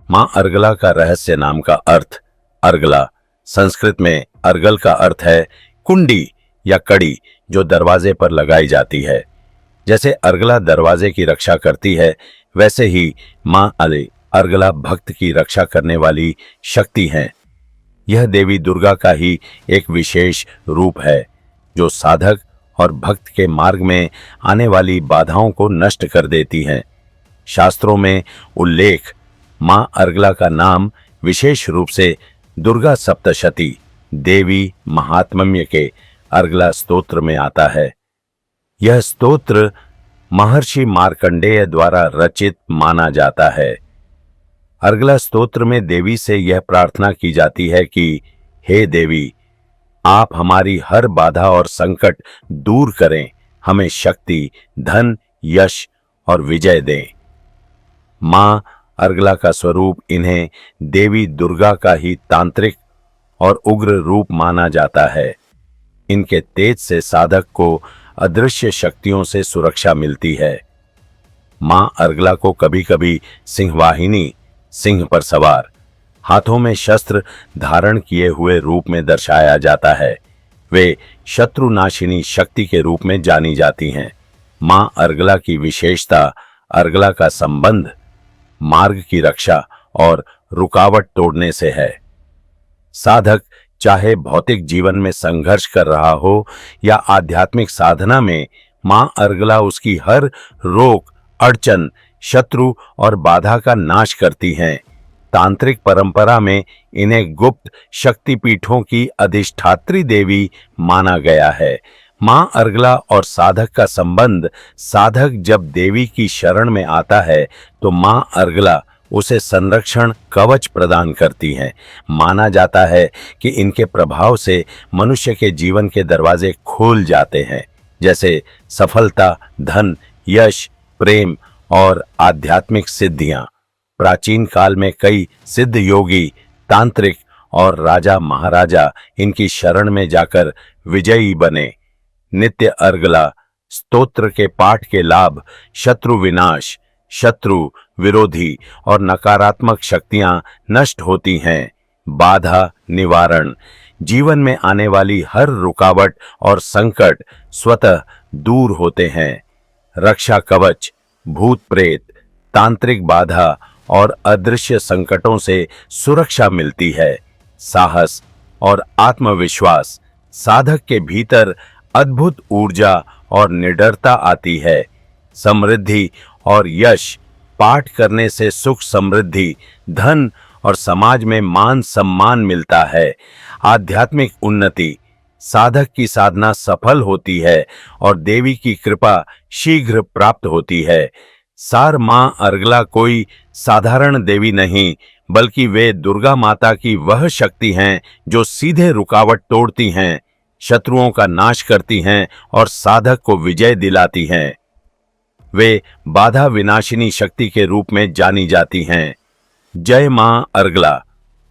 मां अर्गला का रहस्य नाम का अर्थ। अर्गला संस्कृत में अर्गल का अर्थ है कुंडी या कड़ी जो दरवाजे पर लगाई जाती है। जैसे अर्गला दरवाजे की रक्षा करती है, वैसे ही मां अर्गला भक्त की रक्षा करने वाली शक्ति हैं। यह देवी दुर्गा का ही एक विशेष रूप है जो साधक और भक्त के मार्ग में आने वाली बाधाओं को नष्ट कर देती हैं। शास्त्रों में उल्लेख मां अर्गला का नाम विशेष रूप से दुर्गा सप्तशती देवी महात्म्य के अर्गला स्तोत्र में आता है। यह स्तोत्र महर्षि मार्कंडेय द्वारा रचित माना जाता है। अर्गला स्तोत्र में देवी से यह प्रार्थना की जाती है कि हे देवी, आप हमारी हर बाधा और संकट दूर करें, हमें शक्ति, धन, यश और विजय दें। मां अर्गला का स्वरूप इन्हें देवी दुर्गा का ही तांत्रिक और उग्र रूप माना जाता है। इनके तेज से साधक को अदृश्य शक्तियों से सुरक्षा मिलती है। मां अर्गला को कभी कभी सिंहवाहिनी, सिंह पर सवार, हाथों में शस्त्र धारण किए हुए रूप में दर्शाया जाता है। वे शत्रुनाशिनी शक्ति के रूप में जानी जाती हैं। मां अर्गला की विशेषता अर्गला का संबंध मार्ग की रक्षा और रुकावट तोड़ने से है। साधक चाहे भौतिक जीवन में संघर्ष कर रहा हो या आध्यात्मिक साधना में, मां अर्गला उसकी हर रोक, अड़चन, शत्रु और बाधा का नाश करती हैं। तांत्रिक परंपरा में इन्हें गुप्त शक्तिपीठों की अधिष्ठात्री देवी माना गया है। मां अर्गला और साधक का संबंध, साधक जब देवी की शरण में आता है तो मां अर्गला उसे संरक्षण कवच प्रदान करती हैं। माना जाता है कि इनके प्रभाव से मनुष्य के जीवन के दरवाजे खोल जाते हैं, जैसे सफलता, धन, यश, प्रेम और आध्यात्मिक सिद्धियां। प्राचीन काल में कई सिद्ध योगी, तांत्रिक और राजा महाराजा इनकी शरण में जाकर विजयी बने। नित्य अर्गला स्तोत्र के पाठ के लाभ शत्रु विनाश, शत्रु, विरोधी और नकारात्मक शक्तियां नष्ट होती हैं। बाधा निवारण, जीवन में आने वाली हर रुकावट और संकट स्वतः दूर होते हैं। रक्षा कवच, भूत प्रेत, तांत्रिक बाधा और अदृश्य संकटों से सुरक्षा मिलती है। साहस और आत्मविश्वास, साधक के भीतर अद्भुत ऊर्जा और निडरता आती है। समृद्धि और यश, पाठ करने से सुख, समृद्धि, धन और समाज में मान सम्मान मिलता है। आध्यात्मिक उन्नति, साधक की साधना सफल होती है और देवी की कृपा शीघ्र प्राप्त होती है। सार मां अर्गला कोई साधारण देवी नहीं, बल्कि वे दुर्गा माता की वह शक्ति हैं जो सीधे रुकावट तोड़ती हैं, शत्रुओं का नाश करती हैं और साधक को विजय दिलाती हैं। वे बाधा विनाशिनी शक्ति के रूप में जानी जाती हैं। जय मां अर्गला।